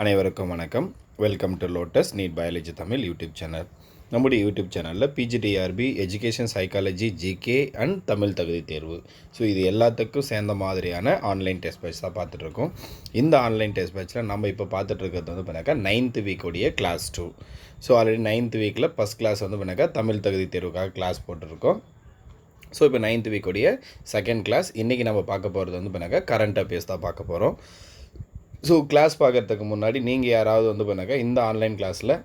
அனைவருக்கும் வணக்கம். Welcome to Lotus NEET biology Tamil YouTube channel. நம்முடைய யூடியூப் சேனலில் PGTRB education psychology GK and Tamil தகுதி தேர்வு இது எல்லாத்துக்கும் சேர்ந்த மாதிரியான ஆன்லைன் டெஸ்ட் பேட்ச் தான் பார்த்துட்ருக்கோம். இந்த ஆன்லைன் டெஸ்ட் பேட்சில் நம்ம இப்போ பார்த்துட்ருக்கிறது பார்த்தீங்கன்னாக்கா 9th வீக்குடைய கிளாஸ் 2. ஆல்ரெடி 9th வீக்கில் ஃபஸ்ட் கிளாஸ் பார்த்தீங்கன்னாக்கா தமிழ் தகுதி தேர்வுக்காக கிளாஸ் போட்டிருக்கோம். இப்போ 9th வீக்குடைய செகண்ட் கிளாஸ் இன்றைக்கி நம்ம பார்க்க போகிறது பார்த்தீங்கன்னாக்கா கரண்ட் அஃபேர்ஸ் தான் பார்க்க போகிறோம். கிளாஸ் பார்க்குறதுக்கு முன்னாடி நீங்கள் யாராவது பண்ணாக்கா இந்த ஆன்லைன் கிளாஸில்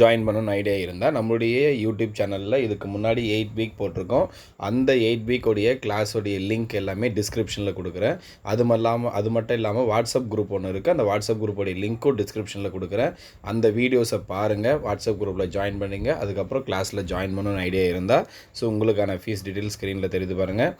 ஜாயின் பண்ணணும்னு ஐடியா இருந்தால் நம்மளுடைய யூடியூப் சேனலில் இதுக்கு முன்னாடி 8 வீக் போட்டிருக்கோம். அந்த 8 வீக்குடைய கிளாஸோடைய லிங்க் எல்லாமே டிஸ்கிரிப்ஷனில் கொடுக்குறேன். அது மட்டும் இல்லாமல் வாட்ஸ்அப் குரூப் ஒன்று இருக்குது. அந்த வாட்ஸ்அப் குரூப்போடைய லிங்க்கும் டிஸ்கிரிப்ஷனில் கொடுக்குறேன். அந்த வீடியோஸை பாருங்கள், வாட்ஸ்அப் குரூப்பில் ஜாயின் பண்ணிங்க. அதுக்கப்புறம் கிளாஸில் ஜாயின் பண்ணணும்னு ஐடியா இருந்தால் உங்களுக்கான ஃபீஸ் டீட்டெயில் ஸ்க்ரீனில் தெரிந்து பாருங்கள்.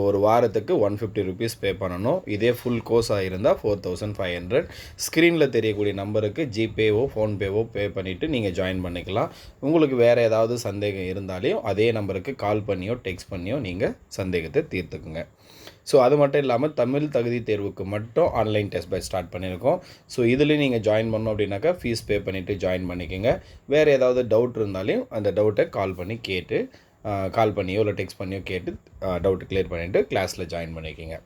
ஒரு வாரத்துக்கு 150 rupees பே பண்ணணும். இதே ஃபுல் கோர்ஸாக இருந்தால் 4500. ஸ்க்ரீனில் தெரியக்கூடிய நம்பருக்கு ஜிபேவோ ஃபோன்பேவோ பே பண்ணிவிட்டு நீங்கள் ஜாயின் பண்ணிக்கலாம். உங்களுக்கு வேறு ஏதாவது சந்தேகம் இருந்தாலையும் அதே நம்பருக்கு கால் பண்ணியோ டெக்ஸ்ட் பண்ணியோ நீங்கள் சந்தேகத்தை தீர்த்துக்குங்க. அது மட்டும் இல்லாமல் தமிழ் தகுதி தேர்வுக்கு மட்டும் ஆன்லைன் டெஸ்ட் பேட்ச் ஸ்டார்ட் பண்ணியிருக்கோம். இதுலேயும் நீங்கள் ஜாயின் பண்ணோம் அப்படின்னாக்கா ஃபீஸ் பே பண்ணிவிட்டு ஜாயின் பண்ணிக்கோங்க. வேறு ஏதாவது டவுட் இருந்தாலையும் அந்த டவுட்டை கால் பண்ணியோ இல்லை டெக்ஸ்ட் பண்ணியோ கேட்டு டவுட்டு கிளியர் பண்ணிவிட்டு கிளாஸில் ஜாயின் பண்ணிக்கோங்க.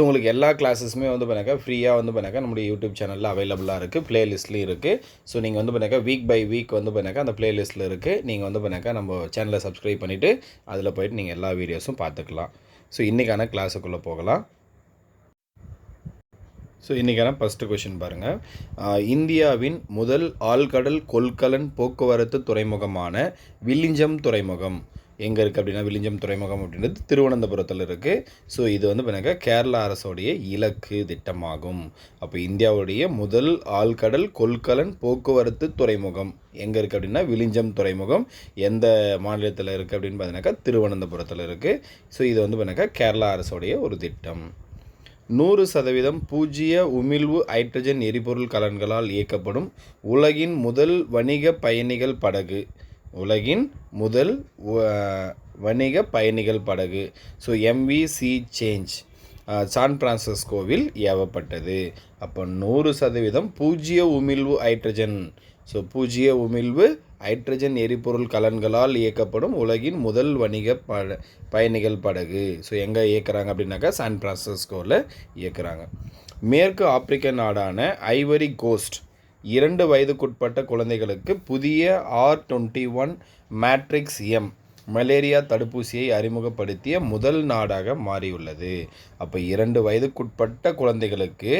உங்களுக்கு எல்லா கிளாஸஸுமே பண்ணாக்கா ஃப்ரீயாக பண்ணாக்கா நம்முடைய யூடியூப் சேனலில் அவைலபிளாக இருக்குது. ப்ளேலிஸ்ட்லேயும் இருக்குது. நீங்கள் பண்ணாக்கா வீக் பை வீக் பண்ணாக்கா அந்த ப்ளேலிஸ்ட்டில் இருக்குது. நீங்கள் பண்ணாக்கா நம்ம சேனலை சப்ஸ்கிரைப் பண்ணிவிட்டு அதில் போய்ட்டு நீங்கள் எல்லா வீடியோஸும் பார்த்துக்கலாம். இன்றைக்கான கிளாஸுக்குள்ளே போகலாம். இன்றைக்கான ஃபஸ்ட்டு கொஷின் பாருங்கள். இந்தியாவின் முதல் ஆழ்கடல் கொள்கலன் போக்குவரத்து துறைமுகமான வில்லிஞ்சம் துறைமுகம் எங்கே இருக்குது அப்படின்னா, வில்லிஞ்சம் துறைமுகம் அப்படின்றது திருவனந்தபுரத்தில் இருக்குது. இது பார்த்தீங்கன்னா கேரளா அரசோடைய இலக்கு திட்டமாகும். அப்போ இந்தியாவுடைய முதல் ஆழ்கடல் கொள்கலன் போக்குவரத்து துறைமுகம் எங்கே இருக்குது அப்படின்னா வில்லிஞ்சம் துறைமுகம். எந்த மாநிலத்தில் இருக்குது அப்படின்னு பார்த்தீங்கன்னாக்கா திருவனந்தபுரத்தில் இருக்குது. இது பார்த்தீங்கன்னா கேரளா அரசோடைய ஒரு திட்டம். 100% பூஜ்ஜிய உமிழ்வு ஹைட்ரஜன் எரிபொருள் கலன்களால் இயக்கப்படும் உலகின் முதல் வணிக பயணிகள் படகு. உலகின் முதல் வணிக பயணிகள் படகு MVC சேஞ்ச் சான் பிரான்சிஸ்கோவில் ஏவப்பட்டது. அப்போ 100% பூஜ்ஜிய உமிழ்வு ஹைட்ரஜன் பூஜ்ஜிய உமிழ்வு ஹைட்ரஜன் எரிபொருள் கலன்களால் இயக்கப்படும் உலகின் முதல் வணிக பயணிகள் படகு எங்கே இயக்குறாங்க அப்படின்னாக்கா சான் பிரான்சிஸ்கோவில் இயக்குறாங்க. மேற்கு ஆப்பிரிக்க நாடான ஐவரி கோஸ்ட் 2 வயதுக்குட்பட்ட குழந்தைகளுக்கு புதிய R21 மேட்ரிக்ஸ் M மலேரியா தடுப்பூசியை அறிமுகப்படுத்திய முதல் நாடாக மாறியுள்ளது. அப்போ 2 வயதுக்குட்பட்ட குழந்தைகளுக்கு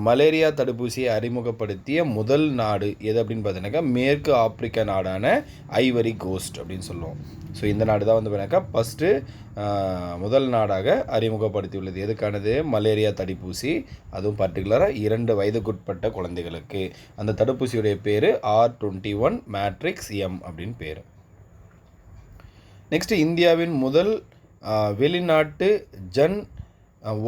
மலேரியா தடுப்பூசியை அறிமுகப்படுத்திய முதல் நாடு எது அப்படின்னு பார்த்தீங்கன்னாக்கா மேற்கு ஆப்பிரிக்க நாடான ஐவரி கோஸ்ட் அப்படின்னு சொல்லுவோம். இந்த நாடு தான் பார்த்தீங்கன்னாக்கா ஃபஸ்ட்டு முதல் நாடாக அறிமுகப்படுத்தியுள்ளது. எதுக்கானது? மலேரியா தடுப்பூசி. அதுவும் பர்டிகுலராக 2 வயதுக்குட்பட்ட குழந்தைகளுக்கு. அந்த தடுப்பூசியுடைய பேர் R21 மேட்ரிக்ஸ் M அப்படின்னு பேர். நெக்ஸ்ட்டு இந்தியாவின் முதல் வெளிநாட்டு ஜன்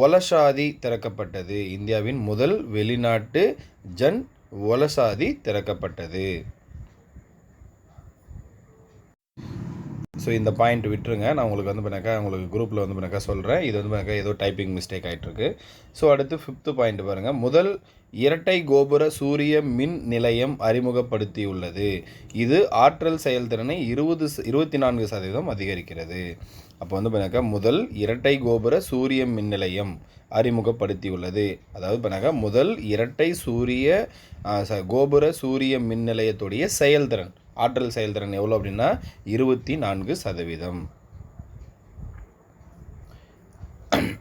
ஒலசாதி திறக்கப்பட்டது. இந்தியாவின் முதல் வெளிநாட்டு ஜன் ஒலசாதி திறக்கப்பட்டது. இந்த பாயிண்ட் விட்டுருங்க. நான் உங்களுக்கு பண்ணாக்கா உங்களுக்கு குரூப்பில் பண்ணாக்கா சொல்கிறேன். இது பண்ணாக்கா ஏதோ டைப்பிங் மிஸ்டேக் ஆகிட்டுருக்கு. அடுத்து 5th பாயிண்ட் பாருங்கள். முதல் இரட்டை கோபுர சூரிய மின் நிலையம் அறிமுகப்படுத்தியுள்ளது. இது ஆற்றல் செயல்திறனை 24% அதிகரிக்கிறது. அப்போ பண்ணாக்கா முதல் இரட்டை கோபுர சூரிய மின் நிலையம் அறிமுகப்படுத்தியுள்ளது. அதாவது பண்ணாக்கா முதல் இரட்டை கோபுர சூரிய மின் நிலையத்துடைய செயல்திறன் ஆற்றல் செயல்திறன் எவ்வளோ அப்படின்னா 24%.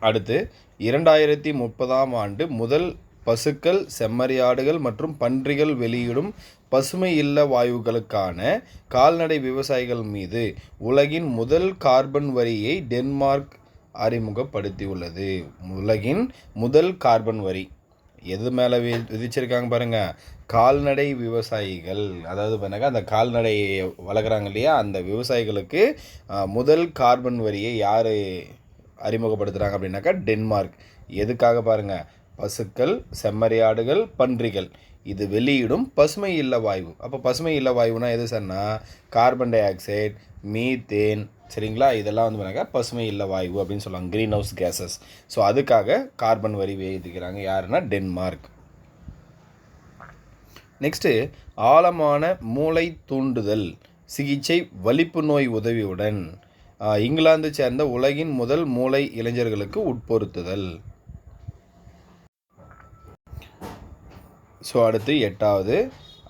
அடுத்து 2030ஆம் ஆண்டு முதல் பசுக்கள், செம்மறியாடுகள் மற்றும் பன்றிகள் வெளியிடும் பசுமை இல்ல வாயுக்களுக்கான கால்நடை விவசாயிகள் மீது உலகின் முதல் கார்பன் வரியை டென்மார்க் அறிமுகப்படுத்தியுள்ளது. உலகின் முதல் கார்பன் வரி எது மேலே விதிச்சிருக்காங்க பாருங்கள்? கால்நடை விவசாயிகள். அதாவது பண்ணாக்கா அந்த கால்நடையை வளர்க்குறாங்க இல்லையா, அந்த விவசாயிகளுக்கு முதல் கார்பன் வரியை யார் அறிமுகப்படுத்துகிறாங்க அப்படின்னாக்கா டென்மார்க். எதுக்காக பாருங்கள்? பசுக்கள், செம்மறியாடுகள், பன்றிகள் இது வெளியிடும் பசுமை இல்ல வாயு. அப்போ பசுமை இல்ல வாயுனா எது சார்னா கார்பன் டை ஆக்சைடு, மீத்தேன், சரிங்களா? இதெல்லாம் பண்ணாக்கா பசுமை இல்ல வாயு அப்படின்னு சொல்லுவாங்க, க்ரீன் ஹவுஸ் கேஸஸ். அதுக்காக கார்பன் வரி விதிக்கிறாங்க. யாருன்னா டென்மார்க். நெக்ஸ்ட்டு ஆழமான மூளை தூண்டுதல் சிகிச்சை வலிப்பு நோய் உதவியுடன் இங்கிலாந்து சேர்ந்த உலகின் முதல் மூளை இளைஞர்களுக்கு உட்பொருத்துதல். ஸோ அடுத்து 8வது,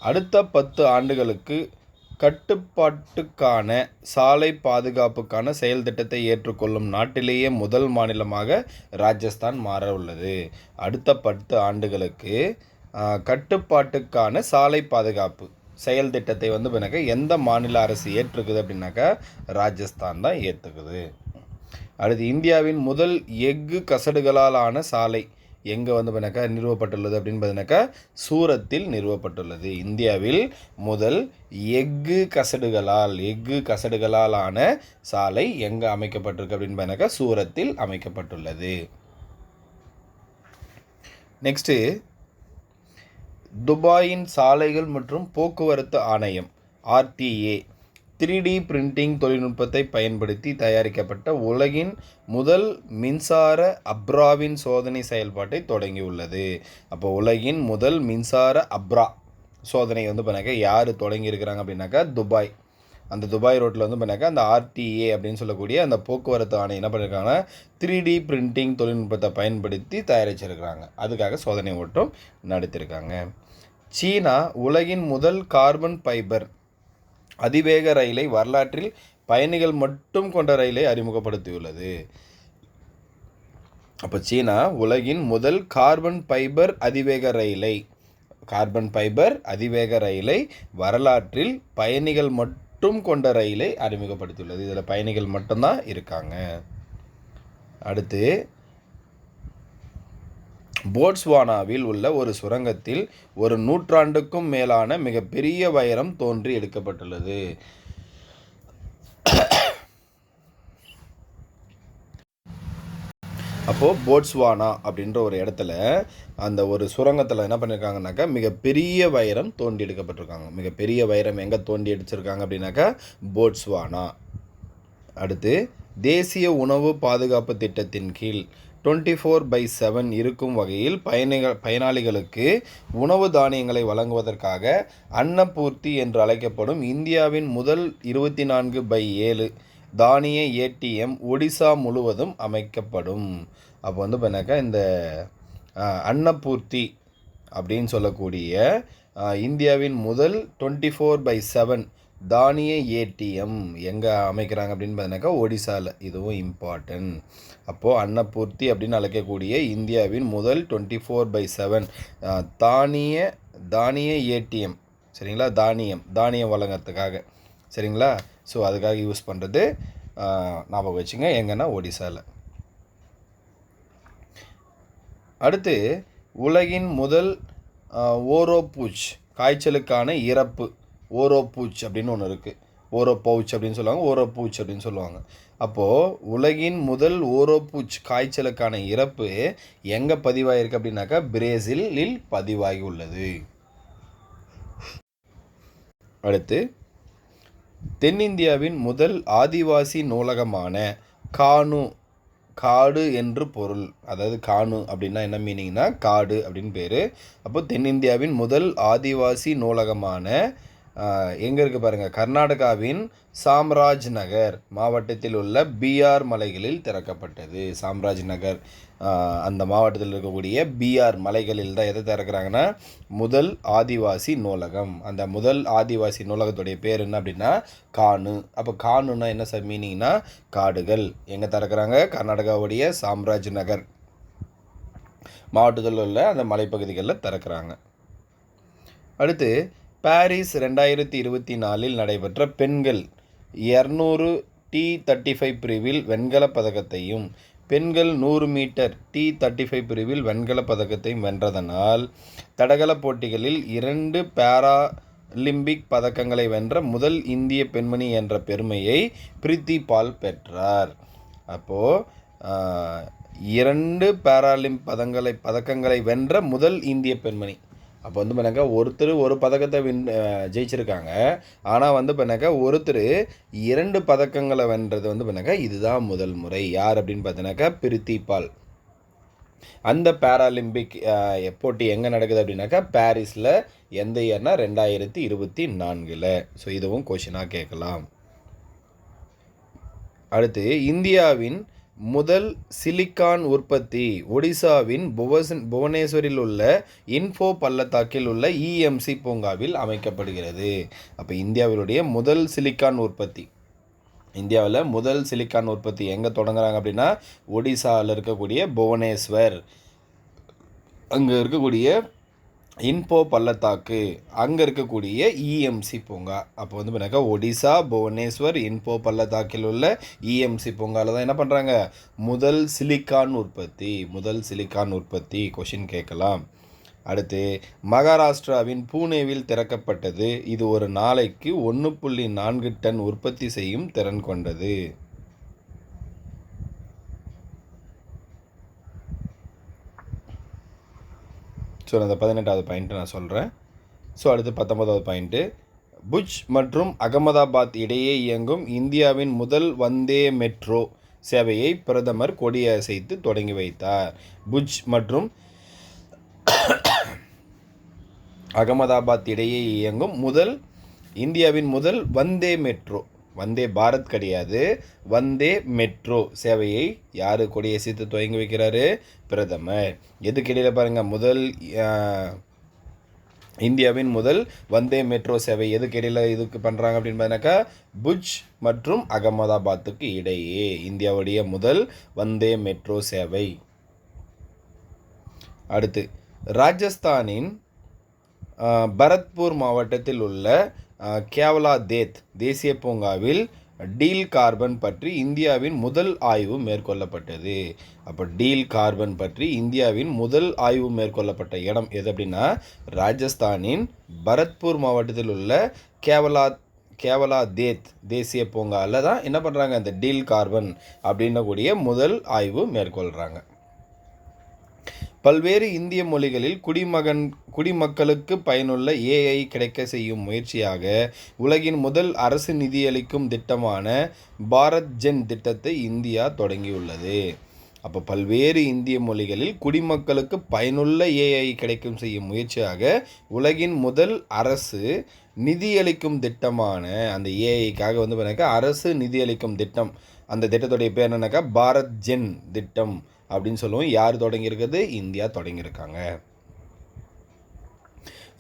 அடுத்த 10 ஆண்டுகளுக்கு கட்டுப்பாட்டுக்கான சாலை பாதுகாப்புக்கான செயல் திட்டத்தை ஏற்றுக்கொள்ளும் நாட்டிலேயே முதல் மாநிலமாக ராஜஸ்தான் மாற உள்ளது. அடுத்த 10 ஆண்டுகளுக்கு கட்டுப்பாட்டுக்கான சாலை பாதுகாப்பு செயல் திட்டத்தை பின்னாக்கா எந்த மாநில அரசு ஏற்றுக்குது அப்படின்னாக்கா ராஜஸ்தான் தான் ஏற்றுக்குது. அடுத்து இந்தியாவின் முதல் எஃகு கசடுகளால் ஆன சாலை எங்கே பின்னாக்கா நிறுவப்பட்டுள்ளது அப்படின்னு பார்த்தீங்கன்னாக்கா சூரத்தில் நிறுவப்பட்டுள்ளது. இந்தியாவில் முதல் எஃகு கசடுகளால் ஆன சாலை எங்கே அமைக்கப்பட்டிருக்கு அப்படின்னு பார்த்தீங்கன்னாக்கா சூரத்தில் அமைக்கப்பட்டுள்ளது. நெக்ஸ்ட்டு துபாயின் சாலைகள் மற்றும் போக்குவரத்து ஆணையம் RTA 3D பிரிண்டிங் தொழில்நுட்பத்தை பயன்படுத்தி தயாரிக்கப்பட்ட உலகின் முதல் மின்சார அப்ராவின் சோதனை செயல்பாட்டை தொடங்கியுள்ளது. அப்போ உலகின் முதல் மின்சார அப்ரா சோதனை பண்ணாக்கா யார் தொடங்கியிருக்கிறாங்க அப்படின்னாக்கா துபாய். அந்த துபாய் ரோட்டில் பண்ணாக்கா அந்த RTA அப்படின்னு சொல்லக்கூடிய அந்த போக்குவரத்து ஆணையம் என்ன பண்ணியிருக்காங்கன்னா 3D பிரிண்டிங் தொழில்நுட்பத்தை பயன்படுத்தி தயாரிச்சிருக்கிறாங்க. அதுக்காக சோதனை ஓட்டம் நடத்தியிருக்காங்க. சீனா உலகின் முதல் கார்பன் ஃபைபர் அதிவேக ரயிலை வரலாற்றில் பயணிகள் மட்டும் கொண்ட ரயிலை அறிமுகப்படுத்தியுள்ளது. அப்போ சீனா உலகின் முதல் கார்பன் ஃபைபர் அதிவேக ரயிலை வரலாற்றில் பயணிகள் மட்டும் கொண்ட ரயிலை அறிமுகப்படுத்தியுள்ளது. இதில் பயணிகள் மட்டும்தான் இருக்காங்க. அடுத்து போட்ஸ்வானாவில் உள்ள ஒரு சுரங்கத்தில் ஒரு நூற்றாண்டுக்கும் மேலான மிகப்பெரிய வைரம் தோன்றி எடுக்கப்பட்டுள்ளது. அப்போது போட்ஸ்வானா அப்படின்ற ஒரு இடத்துல அந்த ஒரு சுரங்கத்தில் என்ன பண்ணியிருக்காங்கனாக்கா மிகப்பெரிய வைரம் தோண்டி எடுக்கப்பட்டிருக்காங்க. மிகப்பெரிய வைரம் எங்கே தோண்டி அடிச்சிருக்காங்க அப்படின்னாக்கா போட்ஸ்வானா. அடுத்து தேசிய உணவு பாதுகாப்பு திட்டத்தின் கீழ் 24/7 இருக்கும் வகையில் பயனாளிகளுக்கு உணவு தானியங்களை வழங்குவதற்காக அன்னபூர்த்தி என்று அழைக்கப்படும் இந்தியாவின் முதல் 24/7 தானிய ATM ஒடிசா முழுவதும் அமைக்கப்படும். அப்போ பண்ணாக்கா இந்த அன்னபூர்த்தி அப்படின்னு சொல்லக்கூடிய இந்தியாவின் முதல் 24/7 தானிய ATM எங்கே அமைக்கிறாங்க அப்படின்னு பார்த்தீங்கன்னாக்கா ஒடிசாவில். இதுவும் இம்பார்ட்டன்ட். அப்போது அன்னபூர்த்தி அப்படின்னு அழைக்கக்கூடிய இந்தியாவின் முதல் 24/7 தானிய ATM சரிங்களா, தானியம் வழங்கிறதுக்காக சரிங்களா. ஸோ அதுக்காக யூஸ் பண்ணுறது ஞாபகம் வச்சுங்க, எங்கன்னா ஒடிசாவில். அடுத்து உலகின் முதல் ஓரோபூச் காய்ச்சலுக்கான இறப்பு ஓரோபூச் அப்படின்னு ஒன்று இருக்குது. ஓரோபவுச் அப்படின்னு சொல்லுவாங்க, ஓரோபூச் அப்படின்னு சொல்லுவாங்க. அப்போது உலகின் முதல் ஓரோபூச் காய்ச்சலுக்கான இறப்பு எங்கே பதிவாகிருக்கு அப்படின்னாக்கா பிரேசிலில் பதிவாகி உள்ளது. அடுத்து தென்னிந்தியாவின் முதல் ஆதிவாசி நூலகமான காடு என்று பொருள். அதாவது கானு அப்படின்னா என்ன மீனிங்னா காடு அப்படின்னு பேர். அப்போ தென்னிந்தியாவின் முதல் ஆதிவாசி நூலகமான எங்கே இருக்குது பாருங்கள், கர்நாடகாவின் சாம்ராஜ் நகர் மாவட்டத்தில் உள்ள BR மலைகளில் திறக்கப்பட்டது. சாம்ராஜ் நகர் அந்த மாவட்டத்தில் இருக்கக்கூடிய BR மலைகளில் தான் எதை திறக்கிறாங்கன்னா முதல் ஆதிவாசி நூலகம். அந்த முதல் ஆதிவாசி நூலகத்துடைய பேர் என்ன அப்படின்னா கானு. அப்போ கானுன்னா என்ன சார் மீனிங்னா காடுகள். எங்கே திறக்கிறாங்க, கர்நாடகாவுடைய சாம்ராஜ் நகர் மாவட்டத்தில் உள்ள அந்த மலைப்பகுதிகளில் திறக்கிறாங்க. அடுத்து பாரிஸ் 2024 நடைபெற்ற பெண்கள் 200 T35 பிரிவில் வெண்கலப் பதக்கத்தையும் பெண்கள் 100 மீட்டர் T35 பிரிவில் வெண்கலப் பதக்கத்தையும் வென்றதனால் தடகள போட்டிகளில் 2 பாராலிம்பிக் பதக்கங்களை வென்ற முதல் இந்திய பெண்மணி என்ற பெருமையை பிரித்தி பால் பெற்றார். அப்போது 2 பாராலிம்பிக் பதக்கங்களை வென்ற முதல் இந்திய பெண்மணி. அப்போ பண்ணாக்கா ஒருத்தர் ஒரு பதக்கத்தை ஜெயிச்சிருக்காங்க. ஆனால் பண்ணாக்கா ஒருத்தர் 2 பதக்கங்களை வென்றது பண்ணாக்கா இதுதான் முதல் முறை. யார் அப்படின்னு பார்த்தீங்கன்னாக்கா பிரித்தி பால். அந்த பேராலிம்பிக் போட்டி எங்கே நடக்குது அப்படின்னாக்கா பாரிஸில். எந்த இயர்னா 2024. ஸோ இதுவும் கொஷினாக கேட்கலாம். அடுத்து, இந்தியாவின் முதல் சிலிக்கான் உற்பத்தி ஒடிசாவின் புவனேஸ்வரில் உள்ள இன்ஃபோ பள்ளத்தாக்கில் உள்ள இஎம்சி பூங்காவில் அமைக்கப்படுகிறது. அப்போ இந்தியாவிலுடைய முதல் சிலிக்கான் உற்பத்தி, இந்தியாவில் முதல் சிலிக்கான் உற்பத்தி எங்கே தொடங்குறாங்க அப்படின்னா ஒடிசாவில் இருக்கக்கூடிய புவனேஸ்வர், அங்கே இருக்கக்கூடிய இன்ஃபோ பள்ளத்தாக்கு, அங்கே இருக்கக்கூடிய இஎம்சி பூங்கா. அப்போ வந்து பார்த்தீங்கன்னா ஒடிசா புவனேஸ்வர் இன்ஃபோ பள்ளத்தாக்கில் உள்ள இஎம்சி பூங்காவில் தான் என்ன பண்ணுறாங்க, முதல் சிலிக்கான் உற்பத்தி கொஷின் கேட்கலாம். அடுத்து, மகாராஷ்டிராவின் பூனேவில் திறக்கப்பட்டது. இது ஒரு நாளைக்கு 1.4 டன் உற்பத்தி செய்யும் திறன் கொண்டது. ஸோ அந்த 18வது பாயிண்ட்டு நான் சொல்கிறேன். ஸோ அடுத்து 19வது பாயிண்ட்டு, புஜ் மற்றும் அகமதாபாத் இடையே இயங்கும் இந்தியாவின் முதல் வந்தே மெட்ரோ சேவையை பிரதமர் கொடியசைத்து தொடங்கி வைத்தார். புஜ் மற்றும் அகமதாபாத் இடையே இயங்கும் இந்தியாவின் முதல் வந்தே மெட்ரோ, வந்தே பாரத் கிடையாது, வந்தே மெட்ரோ சேவையை யார் கொடியசைத்து துவங்கி வைக்கிறாரு, பிரதமர். எதுக்கு இடையில் பாருங்கள், இந்தியாவின் முதல் வந்தே மெட்ரோ சேவை எதுக்கு இடையில் இதுக்கு பண்ணுறாங்க அப்படின்னு பார்த்தீங்கன்னாக்கா புஜ் மற்றும் அகமதாபாத்துக்கு இடையே இந்தியாவுடைய முதல் வந்தே மெட்ரோ சேவை. அடுத்து, ராஜஸ்தானின் பரத்பூர் மாவட்டத்தில் உள்ள கேவலாதேத் தேசிய பூங்காவில் டீல் கார்பன் பற்றி இந்தியாவின் முதல் ஆய்வு மேற்கொள்ளப்பட்டது. அப்போ டீல் கார்பன் பற்றி இந்தியாவின் முதல் ஆய்வு மேற்கொள்ளப்பட்ட இடம் எது அப்படின்னா ராஜஸ்தானின் பரத்பூர் மாவட்டத்தில் உள்ள கேவலாதேத் தேசிய பூங்காவில் தான் என்ன பண்ணுறாங்க, இந்த டீல் கார்பன் அப்படின்னக்கூடிய முதல் ஆய்வு மேற்கொள்கிறாங்க. பல்வேறு இந்திய மொழிகளில் குடிமக்களுக்கு பயனுள்ள ஏஐ கிடைக்க செய்யும் முயற்சியாக உலகின் முதல் அரசு நிதியளிக்கும் திட்டமான பாரத் ஜென் திட்டத்தை இந்தியா தொடங்கியுள்ளது. அப்போ பல்வேறு இந்திய மொழிகளில் குடிமக்களுக்கு பயனுள்ள ஏஐ கிடைக்கும் செய்யும் முயற்சியாக உலகின் முதல் அரசு நிதியளிக்கும் திட்டமான அந்த ஏஐக்காக வந்து பார்த்தீங்கன்னா அரசு நிதியளிக்கும் திட்டம், அந்த திட்டத்துடைய பேர் என்னன்னாக்கா பாரத் ஜென் திட்டம் அப்படின்னு சொல்லுவோம். யார் தொடங்கியிருக்கிறது, இந்தியா தொடங்கியிருக்காங்க.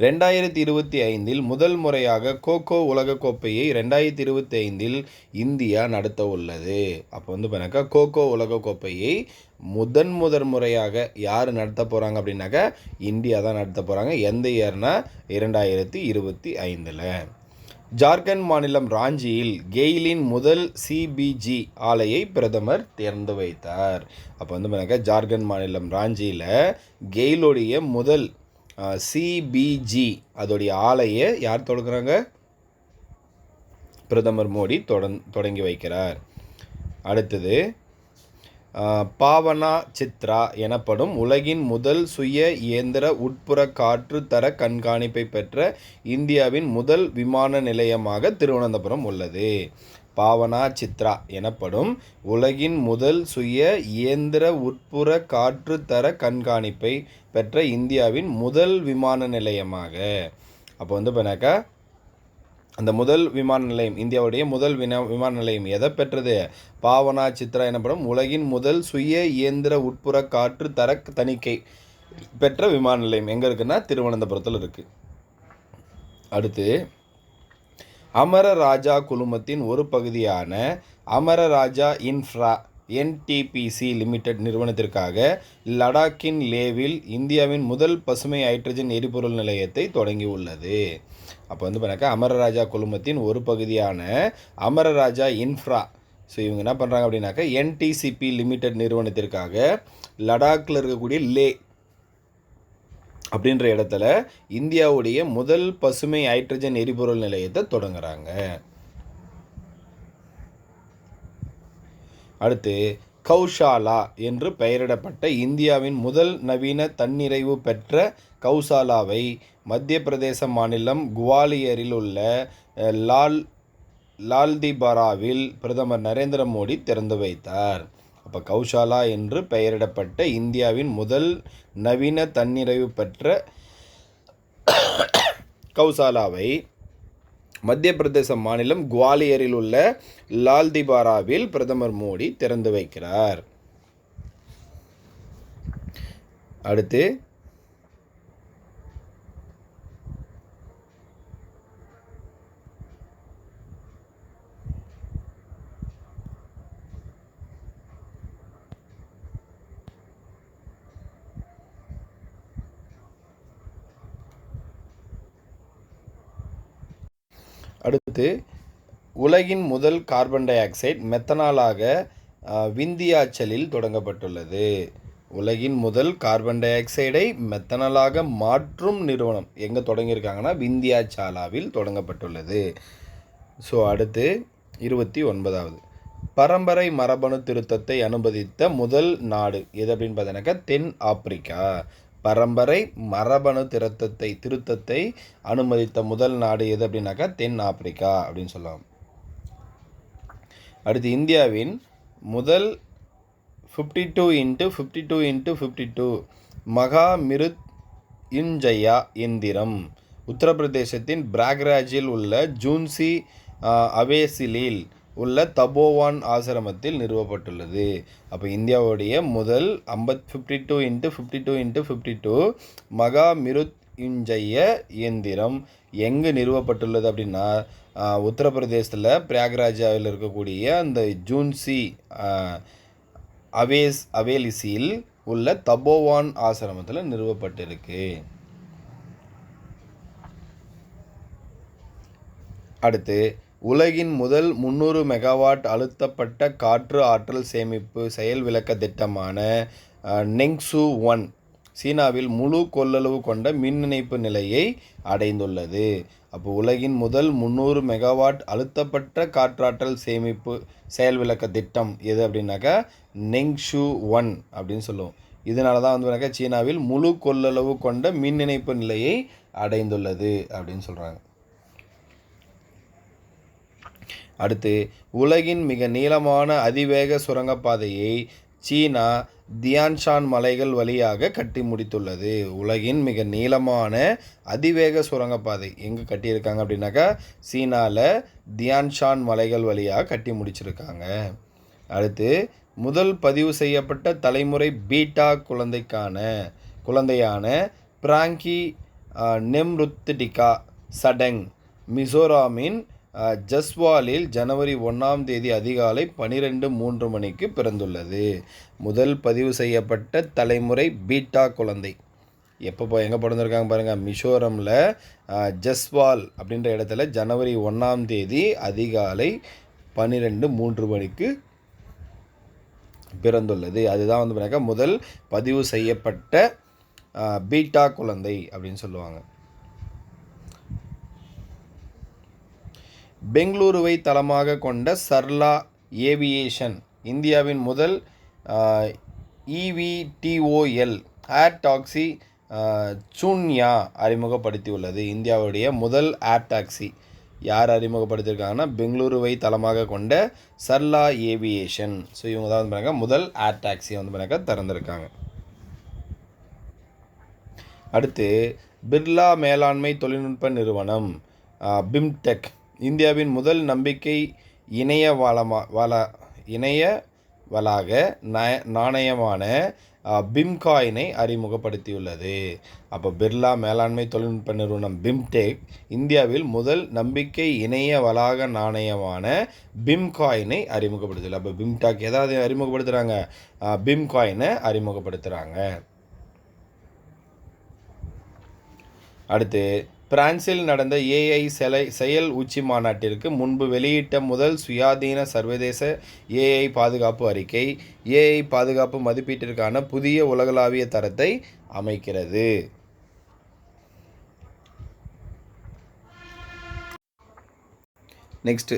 2025 முதல் முறையாக கோகோ உலகக்கோப்பையை 2025 இந்தியா நடத்த உள்ளது. அப்போ வந்து பார்த்தீங்கன்னாக்கா கோகோ உலகக்கோப்பையை முதன் முறையாக யார் நடத்த போகிறாங்க அப்படின்னாக்கா இந்தியா தான் நடத்த போகிறாங்க. எந்த இயர்னா 2025. ஜார்க்கண்ட் மாநிலம் ராஞ்சியில் கெயிலின் முதல் சிபிஜி ஆலையை பிரதமர் திறந்து வைத்தார். அப்போ வந்து பார்த்தீங்கன்னா ஜார்க்கண்ட் மாநிலம் ராஞ்சியில் கெயிலுடைய முதல் சிபிஜி அதோடைய ஆலையை யார் தொடங்குறாங்க, பிரதமர் மோடி தொடங்கி வைக்கிறார். அடுத்தது, பாவனா சித்ரா எனப்படும் உலகின் முதல் சுய இயந்திர உட்புற காற்று தர கண்காணிப்பை பெற்ற இந்தியாவின் முதல் விமான நிலையமாக திருவனந்தபுரம் உள்ளது. பாவனா சித்ரா எனப்படும் உலகின் முதல் சுய இயந்திர உட்புற காற்று தர கண்காணிப்பை பெற்ற இந்தியாவின் முதல் விமான நிலையமாக. அப்போ வந்து பண்ணாக்கா அந்த முதல் விமான நிலையம், இந்தியாவுடைய முதல் விமான நிலையம் எதை பெற்றது, பாவனா சித்ரா எனப்படும் உலகின் முதல் சுய இயந்திர உட்புற காற்று தர தணிக்கை பெற்ற விமான நிலையம் எங்கே இருக்குன்னா திருவனந்தபுரத்தில் இருக்குது. அடுத்து, அமரராஜா குழுமத்தின் ஒரு பகுதியான அமரராஜா இன்ஃப்ரா என்டிபிசி லிமிடெட் நிறுவனத்திற்காக லடாக்கின் லேவில் இந்தியாவின் முதல் பசுமை ஹைட்ரஜன் எரிபொருள் நிலையத்தை தொடங்கியுள்ளது. அப்போ வந்து பார்த்தாக்கா அமரராஜா குழுமத்தின் ஒரு பகுதியான அமரராஜா இன்ஃப்ரா, ஸோ இவங்க என்ன பண்ணுறாங்க அப்படின்னாக்கா என்டிசிபி லிமிடெட் நிறுவனத்திற்காக லடாக்கில் இருக்கக்கூடிய லே அப்படின்ற இடத்துல இந்தியாவுடைய முதல் பசுமை ஹைட்ரஜன் எரிபொருள் நிலையத்தை தொடங்குறாங்க. அடுத்து, கௌஷாலா என்று பெயரிடப்பட்ட இந்தியாவின் முதல் நவீன தன்னிறைவு பெற்ற கௌசாலாவை மத்திய பிரதேச மாநிலம் குவாலியரில் உள்ள லால்திபராவில் பிரதமர் நரேந்திர மோடி திறந்து வைத்தார். அப்போ கௌஷாலா என்று பெயரிடப்பட்ட இந்தியாவின் முதல் நவீன தன்னிறைவு பெற்ற கௌசாலாவை மத்திய பிரதேச மாநிலம் குவாலியரில் உள்ள லால்திபாராவில் பிரதமர் மோடி திறந்து வைக்கிறார். அடுத்து உலகின் முதல் கார்பன் டை ஆக்சைடு மெத்தனாலாக விந்தியாச்சலில் தொடங்கப்பட்டுள்ளது. உலகின் முதல் கார்பன் டை ஆக்சைடை மெத்தனாலாக மாற்றும் நிறுவனம் எங்கே தொடங்கியிருக்காங்கன்னா விந்தியாச்சாலாவில் தொடங்கப்பட்டுள்ளது. ஸோ அடுத்து 29வது பரம்பரை மரபணு திருத்தத்தை அனுமதித்த முதல் நாடு எது அப்படின்னு பார்த்தீங்கன்னாக்கா தென் ஆப்பிரிக்கா. பரம்பரை மரபணு திருத்தத்தை அனுமதித்த முதல் நாடு எது அப்படின்னாக்கா தென் ஆப்பிரிக்கா அப்படின்னு சொல்லலாம். அடுத்து இந்தியாவின் முதல் 52x52x52 மகா மிருத்யுஞ்சயா எந்திரம் உத்தரப்பிரதேசத்தின் பிராக்ராஜில் உள்ள ஜூன்சி அவேசிலில் உள்ள தபோவான் ஆசிரமத்தில் நிறுவப்பட்டுள்ளது. அப்போ இந்தியாவுடைய முதல் 52x52x52 மகா மிருத்யுஞ்சய இயந்திரம் எங்கே நிறுவப்பட்டுள்ளது அப்படின்னா உத்தரப்பிரதேசத்தில் பிரயாக்ராஜாவில் இருக்கக்கூடிய அந்த ஜூன்சி அவேலிசியில் உள்ள தபோவான் ஆசிரமத்தில் நிறுவப்பட்டிருக்கு. அடுத்து உலகின் முதல் 300 மெகாவாட் அழுத்தப்பட்ட காற்று ஆற்றல் சேமிப்பு செயல் விளக்க திட்டமான நெங்சு 1 சீனாவில் முழு கொள்ளளவு கொண்ட மின் இணைப்பு நிலையை அடைந்துள்ளது. அப்போ உலகின் முதல் 300 மெகாவாட் அழுத்தப்பட்ட காற்றாற்றல் சேமிப்பு செயல் விளக்க திட்டம் எது அப்படின்னாக்கா நெங்சு 1 அப்படின்னு சொல்லுவோம். இதனால தான் வந்து சீனாவில் முழு கொள்ளளவு கொண்ட மின் இணைப்பு நிலையை அடைந்துள்ளது அப்படின்னு சொல்கிறாங்க. அடுத்து உலகின் மிக நீளமான அதிவேக சுரங்கப்பாதையை சீனா தியான்ஷான் மலைகள் வழியாக கட்டி முடித்துள்ளது. உலகின் மிக நீளமான அதிவேக சுரங்கப்பாதை எங்கே கட்டியிருக்காங்க அப்படின்னாக்கா சீனாவில் தியான்ஷான் மலைகள் வழியாக கட்டி முடிச்சிருக்காங்க. அடுத்து முதல் பதிவு செய்யப்பட்ட தலைமுறை பீட்டா குழந்தையான பிராங்கி நெம்ருத்திகா சடங் மிசோராமின் ஜஸ்வாலில் ஜனவரி 1ஆம் தேதி அதிகாலை 12:03 மணிக்கு பிறந்துள்ளது. முதல் பதிவு செய்யப்பட்ட தலைமுறை பீட்டா குழந்தை எங்கே பிறந்திருக்காங்க பாருங்கள், மிசோரமில் ஜஸ்வால் அப்படின்ற இடத்துல ஜனவரி 1ஆம் தேதி அதிகாலை 12:03 மணிக்கு பிறந்துள்ளது. அதுதான் வந்து முதல் பதிவு செய்யப்பட்ட பீட்டா குழந்தை அப்படின்னு சொல்லுவாங்க. பெங்களூருவை தளமாக கொண்ட சர்லா ஏவியேஷன் இந்தியாவின் முதல் EVTOL ஏர் டாக்ஸி சூன்யா அறிமுகப்படுத்தியுள்ளது. இந்தியாவுடைய முதல் ஏர் டாக்ஸி யார் அறிமுகப்படுத்தியிருக்காங்கன்னா பெங்களூருவை தளமாக கொண்ட சர்லா ஏவியேஷன். ஸோ இவங்க தான் வந்து முதல் ஏர் டாக்ஸியை வந்து திறந்திருக்காங்க. அடுத்து பிர்லா மேலாண்மை தொழில்நுட்ப நிறுவனம் பிம்டெக் இந்தியாவின் முதல் நம்பிக்கை இணையவளாக நாணயமான பிம்காயினை அறிமுகப்படுத்தியுள்ளது. அப்போ பிர்லா மேலாண்மை தொழில்நுட்ப நிறுவனம் பிம்டெக் இந்தியாவில் முதல் நம்பிக்கை இணைய வளாக நாணயமான பிம்காயினை அறிமுகப்படுத்தல. அப்போ பிம்டெக் எதாவது அறிமுகப்படுத்துகிறாங்க, பிம்காயினை அறிமுகப்படுத்துகிறாங்க. அடுத்து பிரான்சில் நடந்த AI செயல் உச்சி மாநாட்டிற்கு முன்பு வெளியிட்ட முதல் சுயாதீன சர்வதேச AI பாதுகாப்பு அறிக்கை AI பாதுகாப்பு மதிப்பீட்டிற்கான புதிய உலகளாவிய தரத்தை அமைக்கிறது. நெக்ஸ்ட்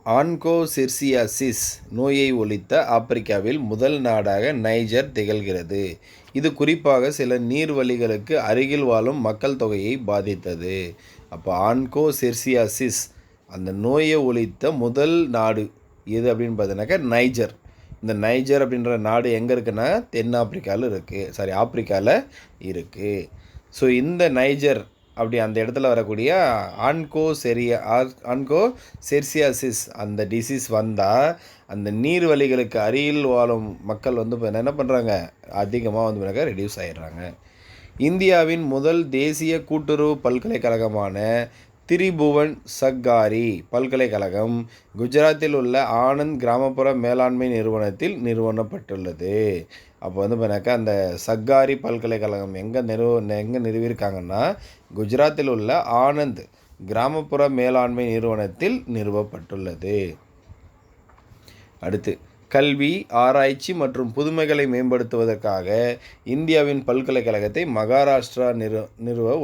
ஆன்கோசெர்சியாசிஸ் நோயை ஒழித்த ஆப்பிரிக்காவில் முதல் நாடாக நைஜர் திகழ்கிறது. இது குறிப்பாக சில நீர்வழிகளுக்கு அருகில் வாழும் மக்கள் தொகையை பாதித்தது. அப்போ ஆன்கோசெர்சியாசிஸ் அந்த நோயை ஒழித்த முதல் நாடு எது அப்படின்னு பார்த்தீங்கன்னாக்கா நைஜர். இந்த நைஜர் அப்படின்ற நாடு எங்கே இருக்குன்னா தென்னாப்பிரிக்காவில் இருக்குது, ஆப்பிரிக்காவில் இருக்குது. ஸோ இந்த நைஜர் அப்படி அந்த இடத்துல வரக்கூடிய ஆன்கோ செர்சியாசிஸ் அந்த டிசீஸ் வந்தால் அந்த நீர்வழிகளுக்கு அருகில் வாழும் மக்கள் வந்து என்ன பண்ணுறாங்க, அதிகமாக வந்து ரெடியூஸ் ஆகிடுறாங்க. இந்தியாவின் முதல் தேசிய கூட்டுறவு பல்கலைக்கழகமான திரிபுவன் சர்க்காரி பல்கலைக்கழகம் குஜராத்தில் உள்ள ஆனந்த் கிராமப்புற மேலாண்மை நிறுவனத்தில் நிறுவனப்பட்டுள்ளது. அப்போ வந்து பார்த்தீங்கன்னாக்கா அந்த சர்க்காரி பல்கலைக்கழகம் எங்கே நிறுவியிருக்காங்கன்னா குஜராத்தில் உள்ள ஆனந்த் கிராமப்புற மேலாண்மை நிறுவனத்தில் நிறுவப்பட்டுள்ளது. அடுத்து, கல்வி, ஆராய்ச்சி மற்றும் புதுமைகளை மேம்படுத்துவதற்காக இந்தியாவின் பல்கலைக்கழகத்தை மகாராஷ்டிராவில் நிறுவ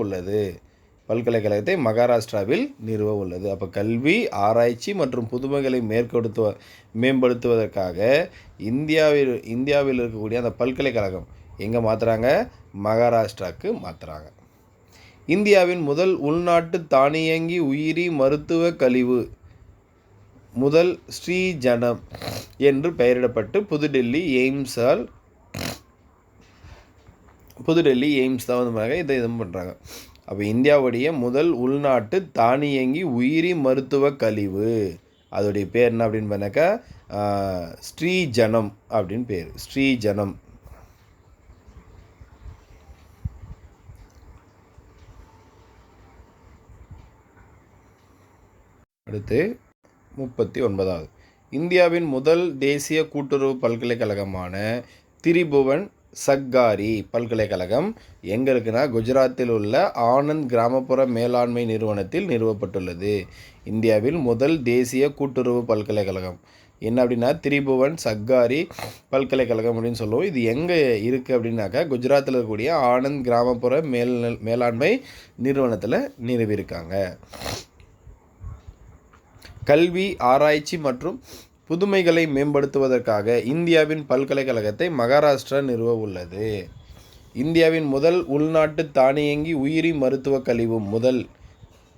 உள்ளது. அப்போ கல்வி, ஆராய்ச்சி மற்றும் புதுமைகளை மேம்படுத்துவதற்காக இந்தியாவில் இருக்கக்கூடிய அந்த பல்கலைக்கழகம் எங்கே மாற்றுறாங்க, மகாராஷ்டிராவுக்கு மாற்றுறாங்க. இந்தியாவின் முதல் உள்நாட்டு தானியங்கி உயிரி மருத்துவ கழிவு முதல் ஸ்ரீஜனம் என்று பெயரிடப்பட்டு புதுடெல்லி எய்ம்ஸ் தான் வந்து இதை பண்ணுறாங்க. அப்போ இந்தியாவுடைய முதல் உள்நாட்டு தானியங்கி உயிரி மருத்துவ கழிவு அதோடைய பேர் என்ன அப்படின்னு பண்ணாக்கா ஸ்ரீஜனம் அப்படின்னு பேர், ஸ்ரீஜனம். அடுத்து 39வது, இந்தியாவின் முதல் தேசிய கூட்டுறவு பல்கலைக்கழகமான திரிபுவன் சர்க்காரி பல்கலைக்கழகம் எங்கே இருக்குன்னா குஜராத்தில் உள்ள ஆனந்த் கிராமப்புற மேலாண்மை நிறுவனத்தில் நிறுவப்பட்டுள்ளது. இந்தியாவில் முதல் தேசிய கூட்டுறவு பல்கலைக்கழகம் என்ன அப்படின்னா திரிபுவன் சர்க்காரி பல்கலைக்கழகம் அப்படின்னு சொல்லுவோம். இது எங்கே இருக்குது அப்படின்னாக்கா குஜராத்தில் இருக்கக்கூடிய ஆனந்த் கிராமப்புற மேலாண்மை நிறுவனத்தில் நிறுவியிருக்காங்க. கல்வி, ஆராய்ச்சி மற்றும் புதுமைகளை மேம்படுத்துவதற்காக இந்தியாவின் பல்கலைக்கழகத்தை மகாராஷ்டிரா நிறுவ உள்ளது. இந்தியாவின் முதல் உள்நாட்டு தானியங்கி உயிரி மருத்துவ கழிவு முதல்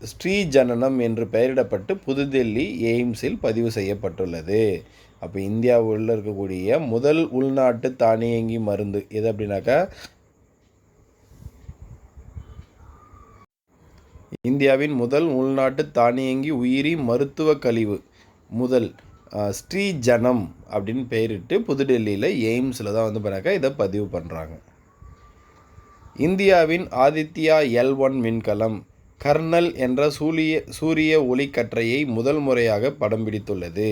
ஸ்ரீஜனனம் என்று பெயரிடப்பட்டு புதுடெல்லி எய்ம்ஸில் பதிவு செய்யப்பட்டுள்ளது. அப்போ இந்தியாவில் இருக்கக்கூடிய முதல் உள்நாட்டு தானியங்கி மருந்து எது அப்படின்னாக்கா இந்தியாவின் முதல் உள்நாட்டு தானியங்கி உயிரி மருத்துவ கழிவு முதல் ஸ்ரீஜனம் அப்படின்னு பெயரிட்டு புதுடெல்லியில் எய்ம்ஸில் தான் வந்து பண்ணாக்கா இதை பதிவு பண்ணுறாங்க. இந்தியாவின் ஆதித்யா L1 விண்கலம் கர்னல் என்ற சூரிய ஒளிக்கற்றையை முதல் முறையாக படம் பிடித்துள்ளது.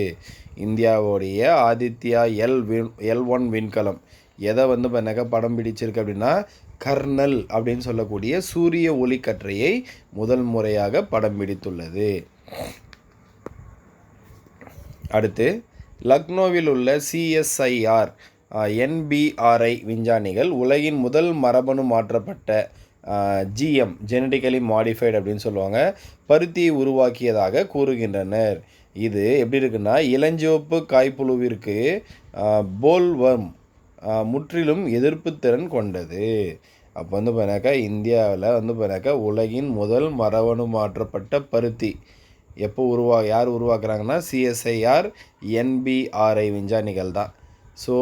இந்தியாவுடைய ஆதித்யா L1 விண்கலம் எதை வந்து பண்ணாக்கா படம் பிடிச்சிருக்கு அப்படின்னா கர்னல் அப்படின்னு சொல்லக்கூடிய சூரிய ஒளிக்கற்றையை முதல் முறையாக படம் பிடித்துள்ளது. அடுத்து, லக்னோவில் உள்ள CSIR NBRI விஞ்ஞானிகள் உலகின் முதல் மரபணு மாற்றப்பட்ட GM ஜெனடிக்கலி மாடிஃபைடு அப்படின்னு சொல்லுவாங்க பருத்தியை உருவாக்கியதாக கூறுகின்றனர். இது எப்படி இருக்குன்னா இளஞ்சிவப்பு காய்ப்புழுவிற்கு போல்வர்ம் முற்றிலும் எதிர்ப்பு திறன் கொண்டது. அப்போ வந்து பார்த்தாக்கா இந்தியாவில் வந்து பார்த்தாக்கா உலகின் முதல் மரபணு மாற்றப்பட்ட பருத்தி எப்போ யார் உருவாக்குறாங்கன்னா CSIR NBRI விஞ்ஞானிகள் தான். ஸோ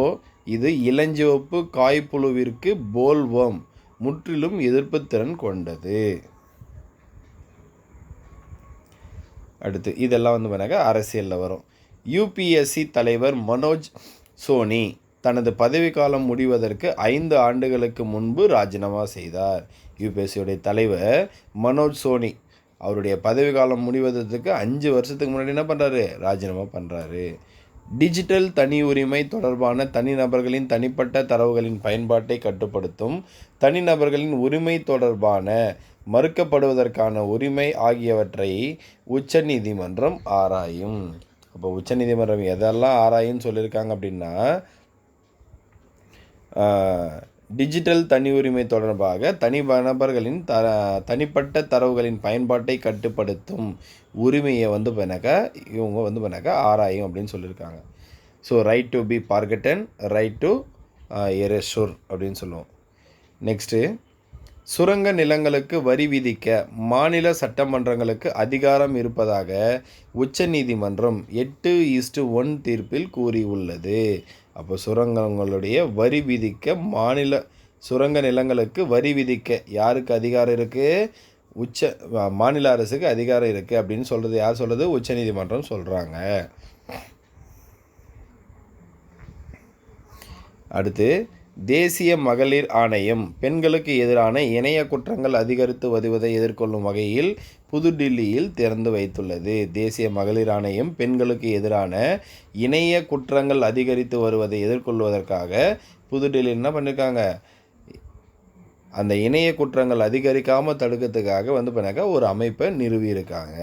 இது இளஞ்சிவப்பு காய்ப்புழுவிற்கு போல்வர்ம் முற்றிலும் எதிர்ப்பு திறன் கொண்டது. அடுத்து இதெல்லாம் வந்து பார்த்தாக்கா அரசியலில் வரும். UPSC தலைவர் மனோஜ் சோனி தனது பதவிக்காலம் முடிவதற்கு 5 ஆண்டுகளுக்கு முன்பு ராஜினாமா செய்தார். UPSCயுடைய தலைவர் மனோஜ் சோனி அவருடைய பதவிக்காலம் முடிவதற்கு 5 வருஷத்துக்கு முன்னாடி என்ன பண்ணுறாரு, ராஜினாமா பண்ணுறாரு. டிஜிட்டல் தனி உரிமை தொடர்பான தனிநபர்களின் தனிப்பட்ட தரவுகளின் பயன்பாட்டை கட்டுப்படுத்தும் தனிநபர்களின் உரிமை தொடர்பான மறுக்கப்படுவதற்கான உரிமை ஆகியவற்றை உச்சநீதிமன்றம் ஆராயும். அப்போ உச்சநீதிமன்றம் எதெல்லாம் ஆராயுன்னு சொல்லியிருக்காங்க அப்படின்னா டிஜிட்டல் தனி உரிமை தொடர்பாக தனிநபர்களின் தனிப்பட்ட தரவுகளின் பயன்பாட்டை கட்டுப்படுத்தும் உரிமையை வந்து இவங்க வந்து ஆராயும் அப்படின்னு சொல்லியிருக்காங்க. So right to be forgotten, right to erasure அப்படின்னு சொல்லுவோம். நெக்ஸ்ட்டு சுரங்க நிலங்களுக்கு வரி விதிக்க மாநில சட்டமன்றங்களுக்கு அதிகாரம் இருப்பதாக உச்சநீதிமன்றம் 8:1 தீர்ப்பில் கூறியுள்ளது. அப்போ சுரங்கங்களுடைய வரி விதிக்க சுரங்க நிலங்களுக்கு வரி விதிக்க யாருக்கு அதிகாரம் இருக்குது? மாநில அரசுக்கு அதிகாரம் இருக்குது அப்படின்னு சொல்கிறது யார் சொல்கிறது? உச்சநீதிமன்றம் சொல்கிறாங்க. அடுத்து, தேசிய மகளிர் ஆணையம் பெண்களுக்கு எதிரான இணைய குற்றங்கள் அதிகரித்து வருவதை எதிர்கொள்ளும் வகையில் புதுடில்லியில் திறந்து வைத்துள்ளது. தேசிய மகளிர் ஆணையம் பெண்களுக்கு எதிரான இணைய குற்றங்கள் அதிகரித்து வருவதை எதிர்கொள்வதற்காக புதுடில்லியில் என்ன பண்ணியிருக்காங்க? அந்த இணைய குற்றங்கள் அதிகரிக்காமல் தடுக்கிறதுக்காக ஒரு அமைப்பை நிறுவியிருக்காங்க.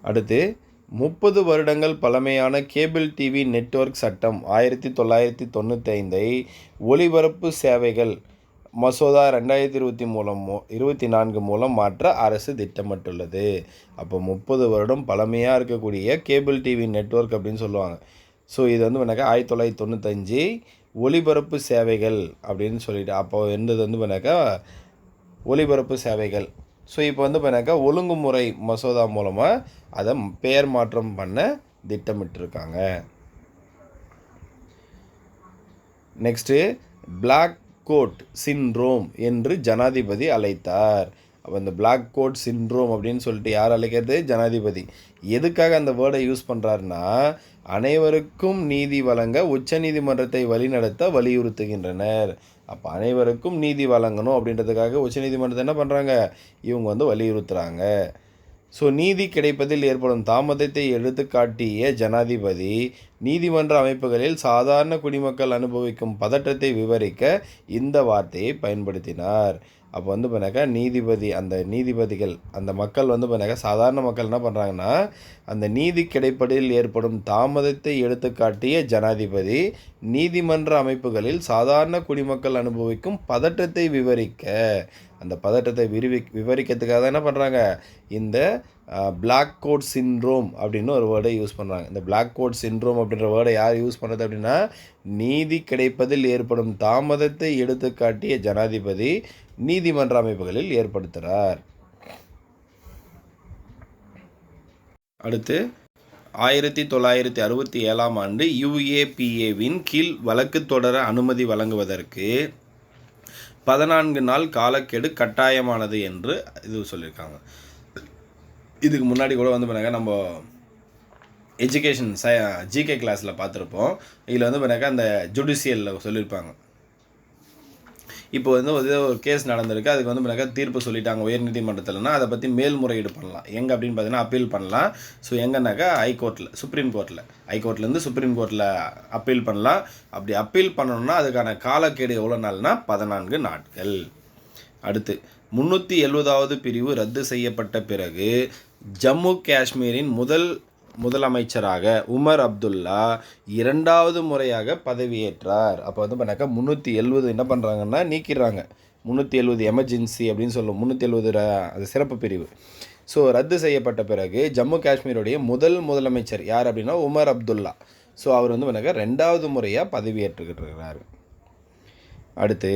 அடுத்து, 30 வருடங்கள் பழமையான கேபிள் டிவி நெட்வொர்க் சட்டம் 1995ஐ ஒளிபரப்பு சேவைகள் மசோதா 2024 மூலம் மாற்ற அரசு திட்டமிட்டுள்ளது. அப்போ 30 வருடம் பழமையாக இருக்கக்கூடிய கேபிள் டிவி நெட்வொர்க் அப்படின்னு சொல்லுவாங்க. ஸோ இது 1995 ஒளிபரப்பு சேவைகள் அப்படின்னு சொல்லிட்டு அப்போ இருந்தது ஒளிபரப்பு சேவைகள். ஸோ இப்போ ஒழுங்குமுறை மசோதா மூலமாக அதை பெயர் மாற்றம் பண்ண திட்டமிட்டிருக்காங்க. நெக்ஸ்ட்டு, பிளாக் கோட் சின்ட்ரோம் என்று ஜனாதிபதி அழைத்தார். அப்போ இந்த பிளாக் கோட் சின்ட்ரோம் அப்படின்னு சொல்லிட்டு யார் அழைக்கிறது? ஜனாதிபதி. எதுக்காக அந்த வேர்டை யூஸ் பண்ணுறாருன்னா, அனைவருக்கும் நீதி வழங்க உச்சநீதிமன்றத்தை வழிநடத்த வலியுறுத்துகின்றனர். அப்போ அனைவருக்கும் நீதி வழங்கணும் அப்படின்றதுக்காக உச்சநீதிமன்றத்தை என்ன பண்ணுறாங்க? இவங்க வலியுறுத்துகிறாங்க. ஸோ நீதி கிடைப்பதில் ஏற்படும் தாமதத்தை எடுத்துக்காட்டிய ஜனாதிபதி நீதிமன்ற அமைப்புகளில் சாதாரண குடிமக்கள் அனுபவிக்கும் பதற்றத்தை விவரிக்க இந்த வார்த்தையை பயன்படுத்தினார். அப்போ நீதிபதிகள் அந்த மக்கள் சாதாரண மக்கள் என்ன பண்ணுறாங்கன்னா, அந்த நீதி கிடைப்பதில் ஏற்படும் தாமதத்தை எடுத்துக்காட்டிய ஜனாதிபதி நீதிமன்ற அமைப்புகளில் சாதாரண குடிமக்கள் அனுபவிக்கும் பதற்றத்தை விவரிக்க, அந்த பதற்றத்தை விவரிக்கிறதுக்காக தான் என்ன பண்ணுறாங்க? இந்த பிளாக் கோட் சின்ட்ரோம் அப்படின்னு ஒரு வேர்டை யூஸ் பண்ணுறாங்க. இந்த பிளாக் கோட் சின்ட்ரோம் அப்படின்ற வேர்டை யார் யூஸ் பண்ணுறது அப்படின்னா, நீதி கிடைப்பதில் ஏற்படும் தாமதத்தை எடுத்துக்காட்டிய ஜனாதிபதி நீதிமன்ற அமைப்புகளில் ஏற்படுத்துகிறார். அடுத்து, 1967ஆம் ஆண்டு UAPAவின் கீழ் வழக்கு தொடர அனுமதி வழங்குவதற்கு 14 நாள் காலக்கெடு கட்டாயமானது என்று இது சொல்லியிருக்காங்க. இதுக்கு முன்னாடி கூட நம்ம எஜுகேஷன் ஜிகே கிளாஸில் பார்த்துருப்போம். இதில் அந்த ஜுடிஷியலில் சொல்லியிருப்பாங்க. இப்போ ஒரு கேஸ் நடந்திருக்கு. அதுக்கு தீர்ப்பு சொல்லிட்டாங்க உயர்நீதிமன்றத்தில்னா அதை பற்றி மேல்முறையீடு பண்ணலாம். எங்கே அப்படின்னு பார்த்தீங்கன்னா அப்பீல் பண்ணலாம். ஸோ எங்கன்னாக்கா ஹைகோர்ட்டில், சுப்ரீம் கோர்ட்டில், ஹைகோர்ட்லேருந்து சுப்ரீம் கோர்ட்டில் அப்பீல் பண்ணலாம். அப்படி அப்பீல் பண்ணணும்னா அதுக்கான காலக்கெடு எவ்வளோ நாள்னா 14 நாட்கள். அடுத்து, 370வது பிரிவு ரத்து செய்யப்பட்ட பிறகு ஜம்மு காஷ்மீரின் முதலமைச்சராக உமர் அப்துல்லா 2வது முறையாக பதவியேற்றார். அப்போ 370 என்ன பண்ணுறாங்கன்னா நீக்கிடுறாங்க. 370 எமர்ஜென்சி அப்படின்னு சொல்லுவோம். 370 அது சிறப்பு பிரிவு. ஸோ ரத்து செய்யப்பட்ட பிறகு ஜம்மு காஷ்மீருடைய முதலமைச்சர் யார் அப்படின்னா உமர் அப்துல்லா. ஸோ அவர் 2வது முறையாக பதவியேற்றுக்கிட்டு இருக்கிறார். அடுத்து,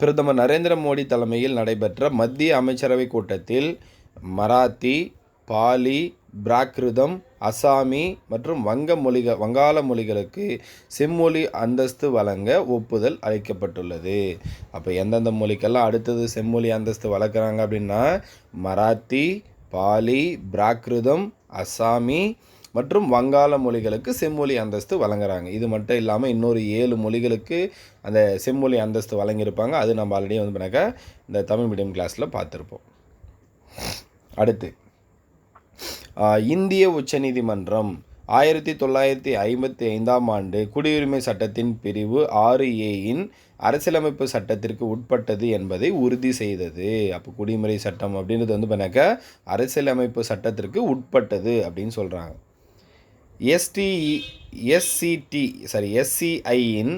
பிரதமர் நரேந்திர மோடி தலைமையில் நடைபெற்ற மத்திய அமைச்சரவை கூட்டத்தில் மராத்தி, பாலி, பிராகிருதம், அசாமி மற்றும் வங்காள மொழிகளுக்கு செம்மொழி அந்தஸ்து வழங்க ஒப்புதல் அளிக்கப்பட்டுள்ளது. அப்போ எந்தெந்த மொழிக்கெல்லாம் அடுத்தது செம்மொழி அந்தஸ்து வழங்குறாங்க அப்படின்னா மராத்தி, பாலி, பிராகிருதம், அசாமி மற்றும் வங்காள மொழிகளுக்கு செம்மொழி அந்தஸ்து வழங்குறாங்க. இது மட்டும் இல்லாமல் இன்னொரு 7 மொழிகளுக்கு அந்த செம்மொழி அந்தஸ்து வழங்கியிருப்பாங்க. அது நம்ம ஆல்ரெடி இந்த தமிழ் மீடியம் கிளாஸில் பார்த்துருப்போம். அடுத்து, இந்திய உச்சநீதிமன்றம் 1955ஆம் ஆண்டு குடியுரிமை சட்டத்தின் பிரிவு 6A அரசியலமைப்பு சட்டத்திற்கு உட்பட்டது என்பதை உறுதி செய்தது. அப்போ குடியுரிமை சட்டம் அப்படின்றது அரசியலமைப்பு சட்டத்திற்கு உட்பட்டது அப்படின்னு சொல்கிறாங்க. SCIயின்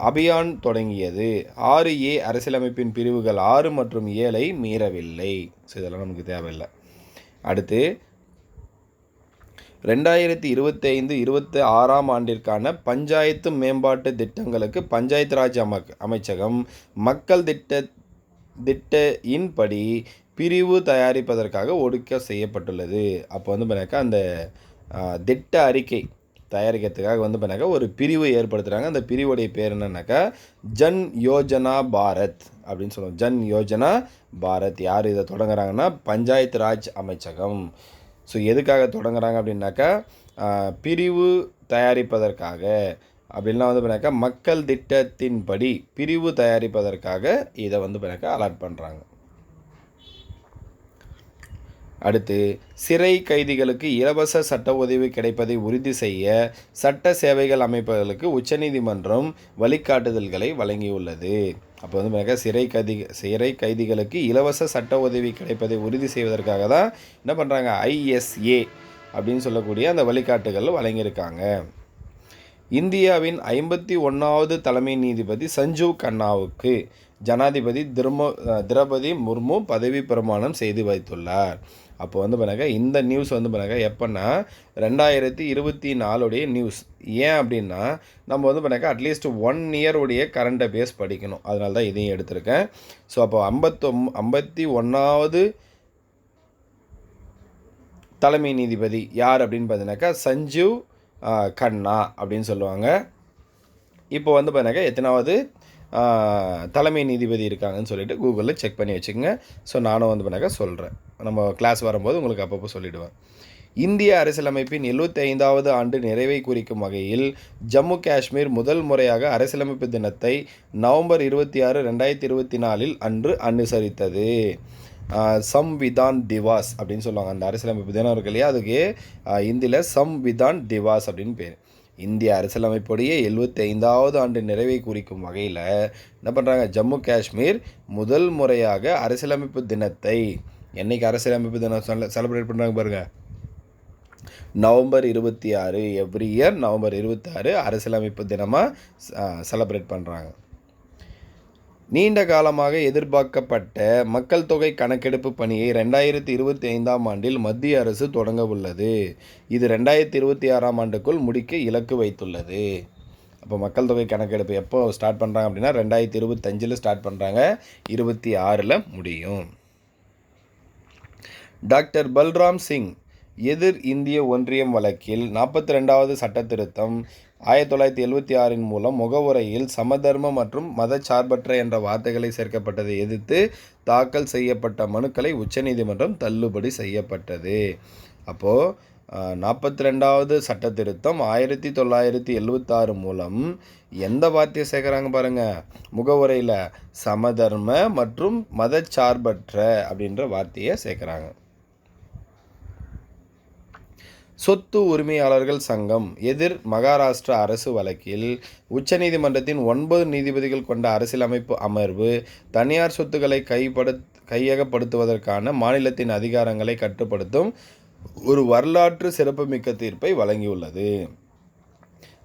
அபியான் தொடங்கியது. 6A அரசியலமைப்பின் பிரிவுகள் 6 மற்றும் 7ஐ மீறவில்லை. ஸோ இதெல்லாம் நமக்கு தேவையில்லை. அடுத்து, 2025-26ஆம் ஆண்டிற்கான பஞ்சாயத்து மேம்பாட்டு திட்டங்களுக்கு பஞ்சாயத்து ராஜ் அமைச்சகம் மக்கள் திட்டத்தின்படி பிரிவு தயாரிப்பதற்காக ஒதுக்க செய்யப்பட்டுள்ளது. அப்போ வந்து பார்த்தாக்கா அந்த திட்ட அறிக்கை தயாரிக்கிறதுக்காக வந்து பார்த்தாக்கா ஒரு பிரிவு ஏற்படுத்துகிறாங்க. அந்த பிரிவுடைய பேர் என்னன்னாக்கா ஜன் யோஜனா பாரத் அப்படின்னு சொல்லுவோம். ஜன் யோஜனா பாரத். யார் இதை தொடங்குறாங்கன்னா பஞ்சாயத்து ராஜ் அமைச்சகம். ஸோ எதுக்காக தொடங்குறாங்க அப்படின்னாக்கா பிரிவு தயாரிப்பதற்காக அப்படின்லாம் வந்து பார்த்தாக்கா மக்கள் திட்டத்தின்படி பிரிவு தயாரிப்பதற்காக இதை வந்து பார்த்தாக்கா அலாட் பண்ணுறாங்க. அடுத்து சிறை கைதிகளுக்கு இலவச சட்ட உதவி கிடைப்பதை உறுதி செய்ய சட்ட சேவைகள் அமைப்புகளுக்கு உச்சநீதிமன்றம் வழிகாட்டுதல்களை வழங்கியுள்ளது. அப்போ வந்து பார்த்தாக்கா சிறை கைதிகளுக்கு இலவச சட்ட உதவி கிடைப்பதை உறுதி செய்வதற்காக தான் என்ன பண்ணுறாங்க ISA அப்படின்னு சொல்லக்கூடிய அந்த வழிகாட்டுகள் வழங்கியிருக்காங்க. இந்தியாவின் 51வது தலைமை நீதிபதி சஞ்சீவ் கண்ணாவுக்கு ஜனாதிபதி திரௌபதி முர்மு பதவி பிரமாணம் செய்து வைத்துள்ளார். அப்போ வந்து பார்த்தாக்கா இந்த நியூஸ் வந்து பார்த்தாக்கா எப்போன்னா 2024 நியூஸ். ஏன் அப்படின்னா நம்ம வந்து பார்த்தாக்கா அட்லீஸ்ட் 1 இயருடைய கரண்ட் அஃபேர்ஸ் படிக்கணும். அதனால தான் இதையும் எடுத்திருக்கேன். ஸோ அப்போ 51வது தலைமை நீதிபதி யார் அப்படின்னு பார்த்தீங்கன்னாக்கா சஞ்சீவ் கண்ணா அப்படின்னு சொல்லுவாங்க. இப்போ வந்து பார்த்தாக்கா எத்தனாவது தலைமை நீதிபதி இருக்காங்கன்னு சொல்லிட்டு கூகுளில் செக் பண்ணி வச்சுக்கோங்க. ஸோ நானும் வந்து பார்த்தாக்கா சொல்கிறேன். நம்ம கிளாஸ் வரும்போது உங்களுக்கு அப்பப்போ சொல்லிவிடுவேன். இந்திய அரசியலமைப்பின் 75வது ஆண்டு நிறைவை குறிக்கும் வகையில் ஜம்மு காஷ்மீர் முதல் முறையாக அரசியலமைப்பு தினத்தை நவம்பர் 26, 2024 அன்று அனுசரித்தது. சம்விதான் திவாஸ் அப்படின்னு சொல்லுவாங்க. அந்த அரசியலமைப்பு தினம் இருக்கு இல்லையா, அதுக்கு இந்தியில் சம்விதான் திவாஸ் அப்படின்னு பேர். இந்திய அரசியலமைப்புடைய 75வது ஆண்டு நிறைவை குறிக்கும் வகையில் என்ன பண்ணுறாங்க, ஜம்மு காஷ்மீர் முதல் முறையாக அரசியலமைப்பு தினத்தை என்றைக்கு அரசியலமைப்பு தினம் செலிப்ரேட் பண்ணுறாங்க பாருங்கள், நவம்பர் 26. எவ்ரி இயர் நவம்பர் 26 அரசியலமைப்பு தினமாக செலிப்ரேட் பண்ணுறாங்க. நீண்ட காலமாக எதிர்பார்க்கப்பட்ட மக்கள் தொகை கணக்கெடுப்பு பணியை 2025ஆம் ஆண்டில் மத்திய அரசு தொடங்க உள்ளது. இது 2026ஆம் ஆண்டுக்குள் முடிக்க இலக்கு வைத்துள்ளது. அப்போ மக்கள் தொகை கணக்கெடுப்பு எப்போ ஸ்டார்ட் பண்ணுறாங்க அப்படின்னா 2025 ஸ்டார்ட் பண்ணுறாங்க, 26 முடியும். டாக்டர் பல்ராம் சிங் எதிர் இந்திய ஒன்றியம் வழக்கில் 42வது சட்ட திருத்தம் 1976 மூலம் முகவுரையில் சமதர்ம மற்றும் மதச்சார்பற்ற என்ற வார்த்தைகளை சேர்க்கப்பட்டதை எதிர்த்து தாக்கல் செய்யப்பட்ட மனுக்களை உச்சநீதிமன்றம் தள்ளுபடி செய்யப்பட்டது. அப்போது 42வது சட்ட திருத்தம் 1976 மூலம் எந்த வார்த்தையை சேர்க்குறாங்க பாருங்கள், முகவுரையில் சமதர்ம மற்றும் மதச்சார்பற்ற அப்படின்ற வார்த்தையை சேர்க்குறாங்க. சொத்து உரிமையாளர்கள் சங்கம் எதிர் மகாராஷ்டிரா அரசு வழக்கில் உச்சநீதிமன்றத்தின் 9 நீதிபதிகள் கொண்ட அரசியலமைப்பு அமர்வு தனியார் சொத்துக்களை கையகப்படுத்துவதற்கான மாநிலத்தின் அதிகாரங்களை கட்டுப்படுத்தும் ஒரு வரலாற்று சிறப்புமிக்க தீர்ப்பை வழங்கியுள்ளது.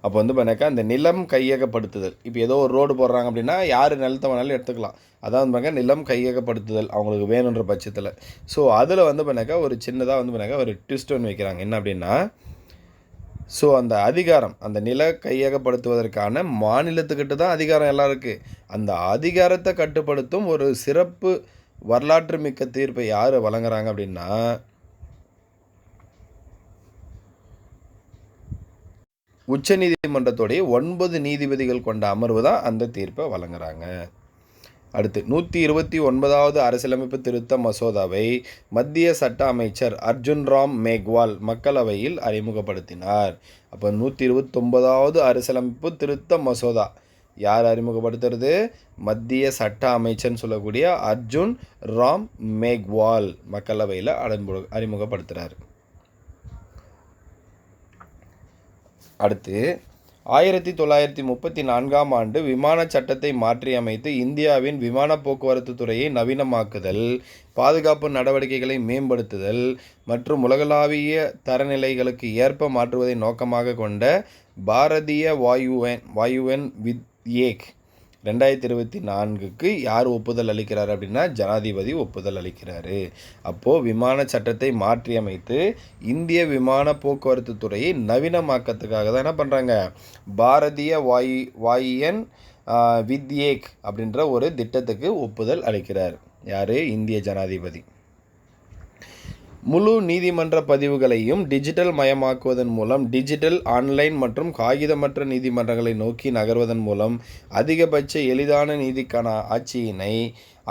அப்போ வந்து பார்த்தாக்கா அந்த நிலம் கையகப்படுத்துதல், இப்போ ஏதோ ஒரு ரோடு போடுறாங்க அப்படின்னா யார் நிலத்தை வேணாலும் எடுத்துக்கலாம். அதான் பாருங்க நிலம் கையகப்படுத்துதல் அவங்களுக்கு வேணுன்ற பட்சத்தில். ஸோ அதில் வந்து பார்த்தாக்கா ஒரு சின்னதாக வந்து பார்த்தாக்கா ஒரு ட்விஸ்ட் ஒன்று வைக்கிறாங்க. என்ன அப்படின்னா, ஸோ அந்த அதிகாரம் அந்த நில கையகப்படுத்துவதற்கான மாநிலத்துக்கிட்ட தான் அதிகாரம் எல்லாம் இருக்குது. அந்த அதிகாரத்தை கட்டுப்படுத்தும் ஒரு சிறப்பு வரலாற்று மிக்க தீர்ப்பை யார் வழங்குறாங்க அப்படின்னா உச்சநீதிமன்றத்துடைய 9 நீதிபதிகள் கொண்ட அமர்வு தான் அந்த தீர்ப்பை வழங்குறாங்க. அடுத்து 129வது அரசியலமைப்பு திருத்த மசோதாவை மத்திய சட்ட அமைச்சர் அர்ஜுன் ராம் மேக்வால் மக்களவையில் அறிமுகப்படுத்தினார். அப்போ 129வது அரசியலமைப்பு திருத்த மசோதா யார் அறிமுகப்படுத்துறது, மத்திய சட்ட அமைச்சர்னு சொல்லக்கூடிய அர்ஜுன் ராம் மேக்வால் மக்களவையில் அறிமுகப்படுத்துகிறார். அடுத்து 1934ஆம் ஆண்டு விமான சட்டத்தை மாற்றியமைத்து இந்தியாவின் விமான போக்குவரத்து துறையை நவீனமாக்குதல், பாதுகாப்பு நடவடிக்கைகளை மேம்படுத்துதல் மற்றும் உலகளாவிய தரநிலைகளுக்கு ஏற்ப மாற்றுவதை நோக்கமாக கொண்ட பாரதிய வாயுவன் வித்யேக் 2024க்கு யார் ஒப்புதல் அளிக்கிறார் அப்படின்னா ஜனாதிபதி ஒப்புதல் அளிக்கிறாரு. அப்போது விமான சட்டத்தை மாற்றியமைத்து இந்திய விமான போக்குவரத்து துறையை நவீனமாக்கத்துக்காக தான் என்ன பண்ணுறாங்க, பாரதிய வாயுயன் வித்யேக் அப்படின்ற ஒரு திட்டத்துக்கு ஒப்புதல் அளிக்கிறார். யார்? இந்திய ஜனாதிபதி. முழு நீதிமன்ற பதிவுகளையும் டிஜிட்டல் மயமாக்குவதன் மூலம் டிஜிட்டல், ஆன்லைன் மற்றும் காகிதமற்ற நீதிமன்றங்களை நோக்கி நகர்வதன் மூலம் அதிகபட்ச எளிதான நீதிக்கான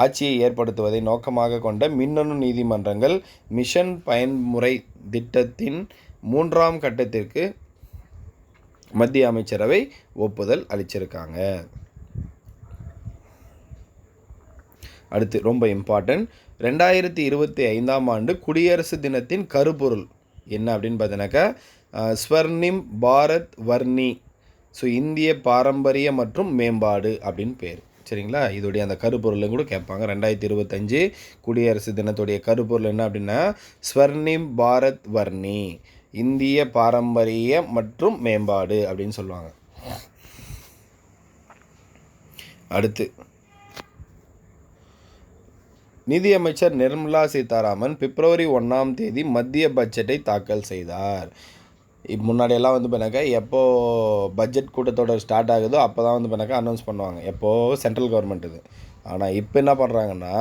ஆட்சியை ஏற்படுத்துவதை நோக்கமாக கொண்ட மின்னணு நீதிமன்றங்கள் மிஷன் பயன்முறை திட்டத்தின் 3ஆம் கட்டத்திற்கு மத்திய அமைச்சரவை ஒப்புதல் அளிச்சிருக்காங்க. அடுத்து ரொம்ப இம்பார்ட்டன்ட், 2025ஆம் ஆண்டு குடியரசு தினத்தின் கருப்பொருள் என்ன அப்படின்னு பார்த்தீங்கன்னாக்கா ஸ்வர்ணிம் பாரத் வர்ணி. ஸோ இந்திய பாரம்பரிய மற்றும் மேம்பாடு அப்படின்னு பேர். சரிங்களா? இதோடைய அந்த கருப்பொருள் கூட கேட்பாங்க. 2025 குடியரசு தினத்துடைய கருப்பொருள் என்ன அப்படின்னா ஸ்வர்ணிம் பாரத் வர்ணி, இந்திய பாரம்பரிய மற்றும் மேம்பாடு அப்படின்னு சொல்லுவாங்க. அடுத்து நிதியமைச்சர் நிர்மலா சீதாராமன் பிப்ரவரி 1ஆம் தேதி மத்திய பட்ஜெட்டை தாக்கல் செய்தார். முன்னாடியெல்லாம் வந்து பண்ணாக்கா எப்போது பட்ஜெட் கூட்டத்தொடர் ஸ்டார்ட் ஆகுதோ அப்போ தான் வந்து பண்ணாக்கா அனௌன்ஸ் பண்ணுவாங்க, எப்போது சென்ட்ரல் கவர்மெண்ட் இது. ஆனால் இப்போ என்ன பண்ணுறாங்கன்னா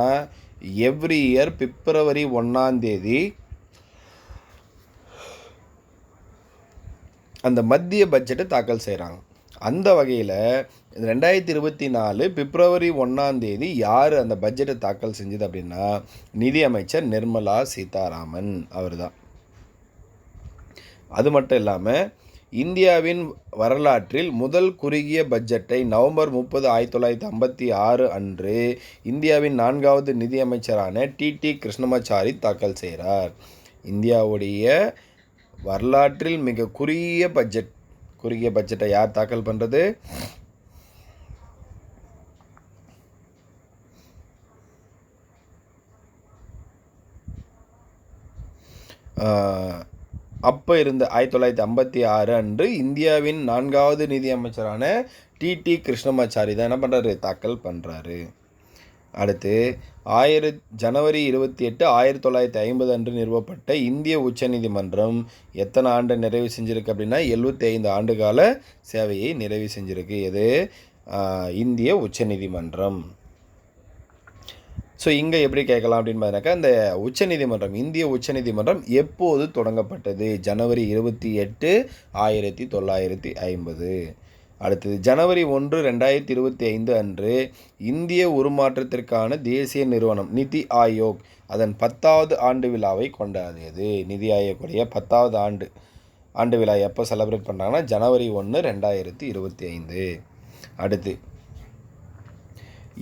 எவ்ரி இயர் பிப்ரவரி 1ஆம் தேதி அந்த மத்திய பட்ஜெட்டை தாக்கல் செய்கிறாங்க. அந்த வகையில் 2024 பிப்ரவரி 1ஆம் தேதி யார் அந்த பட்ஜெட்டை தாக்கல் செஞ்சது அப்படின்னா நிதியமைச்சர் நிர்மலா சீதாராமன் அவர் தான். அது மட்டும் இல்லாமல் இந்தியாவின் வரலாற்றில் முதல் குறுகிய பட்ஜெட்டை நவம்பர் 30, 1956 அன்று இந்தியாவின் 4வது நிதியமைச்சரான டிடி கிருஷ்ணமாச்சாரி தாக்கல் செய்கிறார். இந்தியாவுடைய வரலாற்றில் மிக குறுகிய பட்ஜெட்டை யார் தாக்கல் பண்ணுறது? அப்போ இருந்த 1956 அன்று இந்தியாவின் 4வது நிதியமைச்சரான டிடி கிருஷ்ணமாச்சாரி தான் என்ன பண்ணுறாரு, தாக்கல் பண்ணுறாரு. அடுத்து ஜனவரி 28, 1950 அன்று நிறுவப்பட்ட இந்திய உச்சநீதிமன்றம் எத்தனை ஆண்டு நிறைவு செஞ்சுருக்கு அப்படின்னா 75 ஆண்டு கால சேவையை நிறைவு செஞ்சுருக்கு. இது இந்திய உச்சநீதிமன்றம். ஸோ இங்கே எப்படி கேட்கலாம் அப்படின்னு பார்த்தீங்கன்னாக்கா இந்த இந்திய உச்சநீதிமன்றம் எப்போது தொடங்கப்பட்டது? ஜனவரி 28, 1950. அடுத்தது ஜனவரி 1, 2025 அன்று இந்திய உருமாற்றத்திற்கான தேசிய நிறுவனம் நிதி ஆயோக் அதன் 10வது ஆண்டு விழாவை கொண்டாடியது. நிதி ஆயோக்குடைய 10வது ஆண்டு விழா எப்போ செலிப்ரேட் பண்ணுறாங்கன்னா ஜனவரி 1, 2025. அடுத்து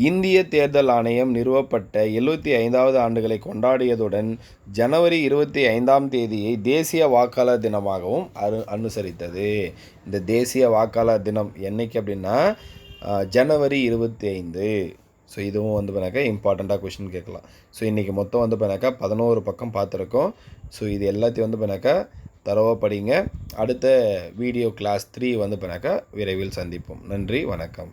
இந்திய தேர்தல் ஆணையம் நிறுவப்பட்ட 75வது ஆண்டுகளை கொண்டாடியதுடன் ஜனவரி 25ஆம் தேதியை தேசிய வாக்காளர் தினமாகவும் அனுசரித்தது. இந்த தேசிய வாக்காளர் தினம் என்னைக்கு அப்படின்னா ஜனவரி 25. ஸோ இதுவும் வந்து பண்ணாக்கா இம்பார்ட்டண்ட்டாக கொஷின் கேட்கலாம். ஸோ இன்றைக்கி மொத்தம் வந்து பண்ணாக்கா 11 பக்கம் பார்த்துருக்கோம். ஸோ இது எல்லாத்தையும் வந்து பண்ணாக்கா தரவாக படிங்க. அடுத்த வீடியோ கிளாஸ் 3 வந்து பண்ணாக்கா விரைவில் சந்திப்போம். நன்றி, வணக்கம்.